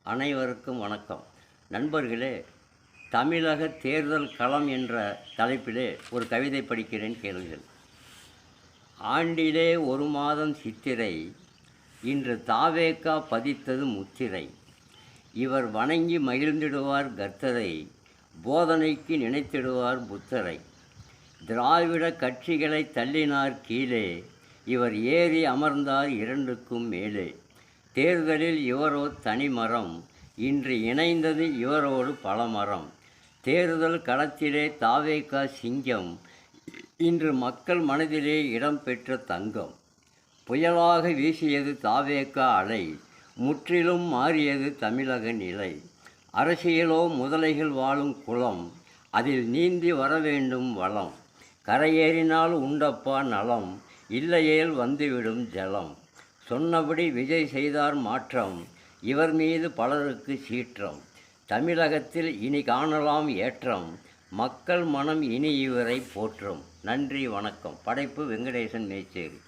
அனைவருக்கும் வணக்கம். நண்பர்களே, தமிழக தேர்தல் களம் என்ற தலைப்பிலே ஒரு கவிதை படிக்கிறேன், கேளுங்கள். ஆண்டிலே ஒரு மாதம் சித்திரை, இன்று தாவேகா பதித்தது முத்திரை. இவர் வணங்கி மகிழ்ந்திடுவார் கர்த்தரை, போதனைக்கு நினைத்திடுவார் புத்தரை. திராவிட கட்சிகளை தள்ளினார் கீழே, இவர் ஏறி அமர்ந்தார் இரண்டுக்கும் மேலே. தேர்தலில் இவரோ தனிமரம், இன்று இணைந்தது இவரோடு பலமரம். தேர்தல் களத்திலே தாவேகா சிங்கம், இன்று மக்கள் மனதிலே இடம் பெற்ற தங்கம். புயலாக வீசியது தாவேகா அலை, முற்றிலும் மாறியது தமிழக நிலை. அரசியலோ முதலைகள் வாழும் குளம், அதில் நீந்தி வரவேண்டும் வளம். கரையேறினால் உண்டப்பா நலம், இல்லையேல் வந்துவிடும் ஜலம். சொன்னபடி விஜய் செய்தார் மாற்றம், இவர் மீது பலருக்கு சீற்றம். தமிழகத்தில் இனி காணலாம் ஏற்றம், மக்கள் மனம் இனி இவரை போற்றும். நன்றி, வணக்கம். படைப்பு வெங்கடேசன் மேச்சேரி.